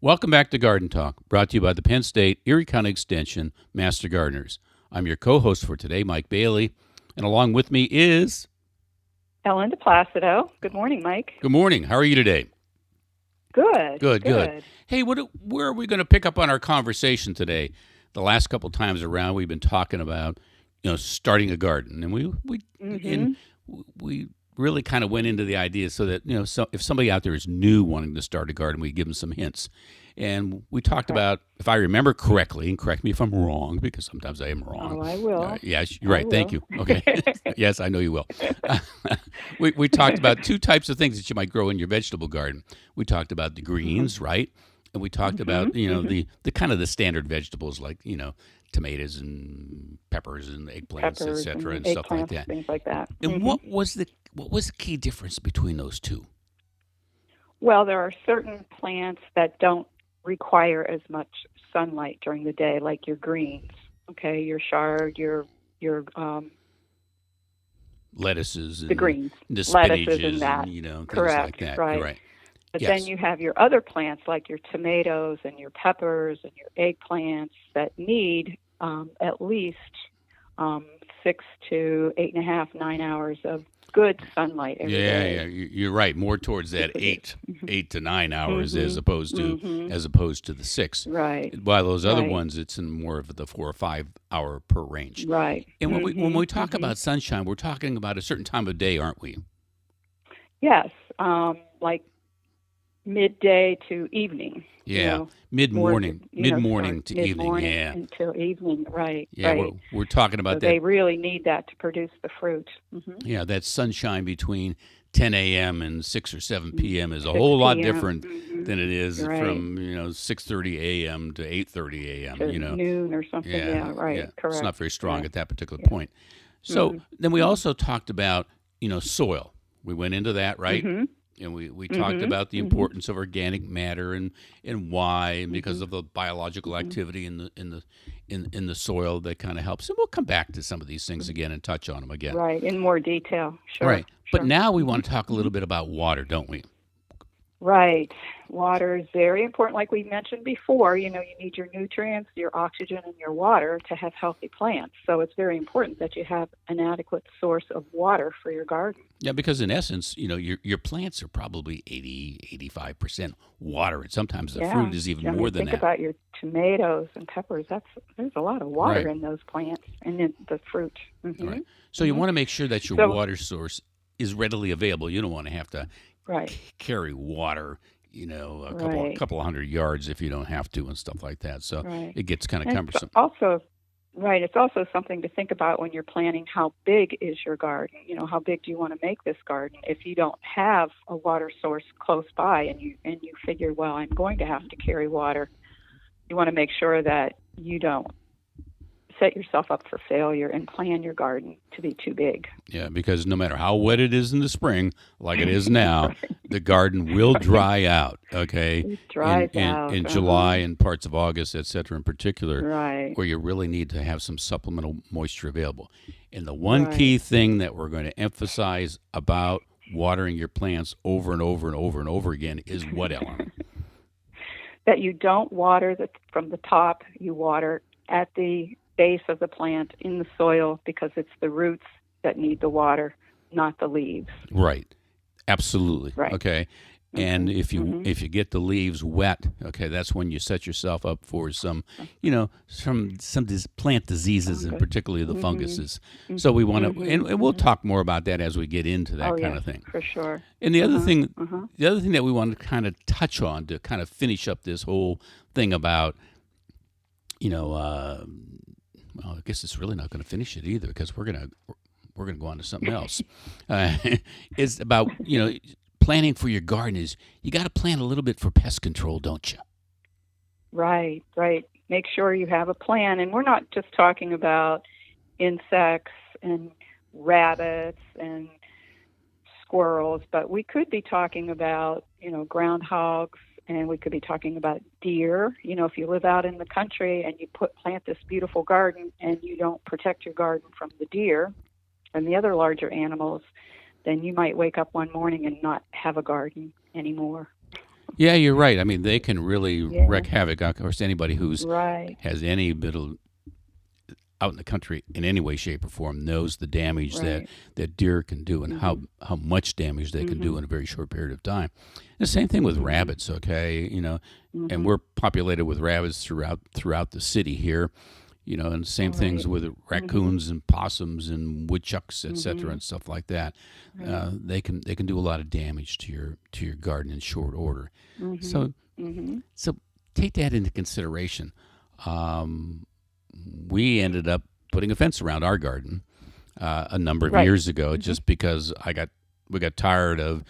Welcome back to Garden Talk, brought to you by the Penn State Erie County Extension Master Gardeners. I'm your co-host for today, Mike Bailey, and along with me is Ellen Diplacido. Good morning, Mike. Good morning. How are you today? Good. Good. Hey, where are we going to pick up on our conversation today? The last couple times around, we've been talking about starting a garden, and we really kind of went into the idea so that so if somebody out there is new wanting to start a garden, we give them some hints. And we talked about, if I remember correctly, and correct me if I'm wrong, because sometimes I am wrong. Oh, I will. Yes, you're right. Thank you. Okay. Yes, I know you will. We talked about two types of things that you might grow in your vegetable garden. We talked about the greens, right? And we talked about, the kind of the standard vegetables like, tomatoes and peppers and eggplants, et cetera, and stuff like that. Things like that. And what was the key difference between those two? Well, there are certain plants that don't require as much sunlight during the day, like your greens. Okay, your chard, your lettuces, and the greens, the spinaches, lettuces, and that. Things Correct, like that. right. But Yes. then you have your other plants like your tomatoes and your peppers and your eggplants that need at least 6 to 8.5, 9 hours of good sunlight every day. Yeah, you're right. More towards that 8 to 9 hours as opposed to the 6. Right. While those other Right. ones, it's in more of the 4 or 5 hour per range. Right. And when we talk about sunshine, we're talking about a certain time of day, aren't we? Yes, like midday to evening. Yeah, mid-morning to evening. Mid-morning Yeah, until evening. Right. yeah. Right. We're talking about So that. they really need that to produce the fruit. Yeah, that sunshine between 10 a.m. and 6 or 7 p.m. is a 6 whole lot p.m. different than it is Right. from 6:30 a.m. to 8:30 a.m. To noon or something. Yeah. Right. Yeah. Correct. It's not very strong Yeah. at that particular point. So then we also talked about soil. We went into that, right? And we talked about the importance of organic matter and why, because of the biological activity in the soil that kind of helps. And we'll come back to some of these things again and touch on them again. Right. In more detail. Sure. Right. Sure. But now we want to talk a little bit about water, don't we? Right. Water is very important. Like we mentioned before, you need your nutrients, your oxygen, and your water to have healthy plants. So it's very important that you have an adequate source of water for your garden. Yeah, because in essence, your plants are probably 80-85% water, and sometimes the fruit is even more than think that. about your tomatoes and peppers. There's a lot of water in those plants and in the fruit. Right. So you want to make sure that your water source is readily available. You don't want to have to carry water, a couple of hundred yards if you don't have to and stuff like that. So it gets kind of cumbersome. It's also something to think about when you're planning how big is your garden. How big do you want to make this garden? If you don't have a water source close by and you figure, well, I'm going to have to carry water, you want to make sure that you don't set yourself up for failure and plan your garden to be too big. Yeah, because no matter how wet it is in the spring, like it is now, the garden will dry out, okay? It dries out. In July and parts of August, et cetera, in particular, right. where you really need to have some supplemental moisture available. And the one key thing that we're going to emphasize about watering your plants over and over and over and over again is what, Ellen? That you don't water from the top. You water at the base of the plant in the soil, because it's the roots that need the water, not the leaves. Right. Absolutely. Right. Okay. And if you get the leaves wet, okay, that's when you set yourself up for some plant diseases, and particularly the funguses. So we want to, and we'll talk more about that as we get into that kind of thing. For sure. And the other thing, that we want to kind of touch on to kind of finish up this whole thing about, well, I guess it's really not going to finish it either, because we're going to go on to something else. It's about planning for your garden. Is you got to plan a little bit for pest control, don't you? Right. Make sure you have a plan, and we're not just talking about insects and rabbits and squirrels, but we could be talking about groundhogs. And we could be talking about deer. If you live out in the country and you plant this beautiful garden and you don't protect your garden from the deer and the other larger animals, then you might wake up one morning and not have a garden anymore. Yeah, you're right. I mean, they can really Yeah. wreak havoc. Of course, anybody who's Right. has any bit of out in the country in any way, shape, or form knows the damage Right. that deer can do and Mhm. how much damage they can do Mhm. in a very short period of time. The same thing with Mhm. rabbits, okay? And Mhm. we're populated with rabbits throughout the city here. And same things Right. with Mhm. raccoons and possums and woodchucks, etc., Mhm. and stuff like that. Right. They can do a lot of damage to your garden in short order. Mhm. So Mhm. so take that into consideration. Um, we ended up putting a fence around our garden a number of Right. years ago, Mhm. just because we got tired of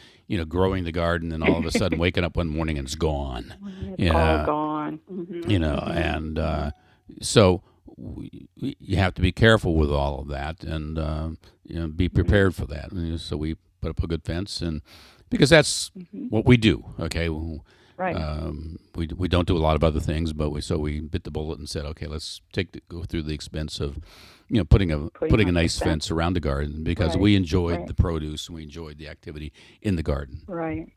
growing the garden and all of a sudden waking up one morning and it's gone. It's all Yeah, gone. Mhm. Mhm. and Mhm. so you have to be careful with all of that and be Right. prepared for that. So we put up a good fence, and because that's Mhm. what we do. Okay, Right. we don't do a lot of other things, but we bit the bullet and said, okay, let's go through the expense of Putting putting a up the nice fence. fence around the garden because Right. we enjoyed Right. the produce and we enjoyed the activity in the garden. Right.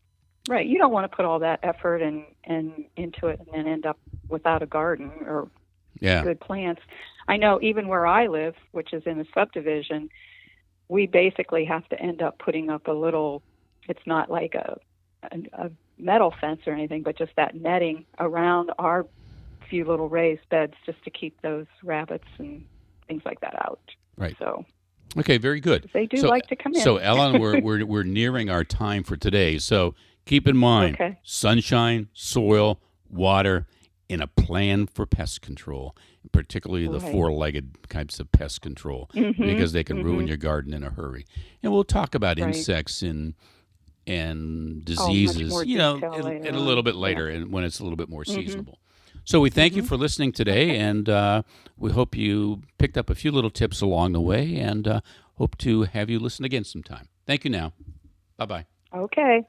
Right. You don't want to put all that effort and into it and then end up without a garden or Yeah, good plants. I know even where I live, which is in a subdivision, we basically have to end up putting up a little. It's not like a metal fence or anything, but just that netting around our few little raised beds just to keep those rabbits and things like that out. right. So Okay, very good. 'cause they do So, like to come so in. Ellen, we're nearing our time for today. So keep in mind Okay. sunshine, soil, water, and a plan for pest control, particularly the Right. four-legged types of pest control, Mhm. because they can ruin Mhm. your garden in a hurry. And we'll talk about Right. insects and Oh, much diseases, more detail in later a little on. bit Yeah. later, and when it's a little bit more Mhm. seasonable. So we thank you Mhm. for listening today, Okay. and we hope you picked up a few little tips along the way, and hope to have you listen again sometime. Thank you now. Bye bye. Okay.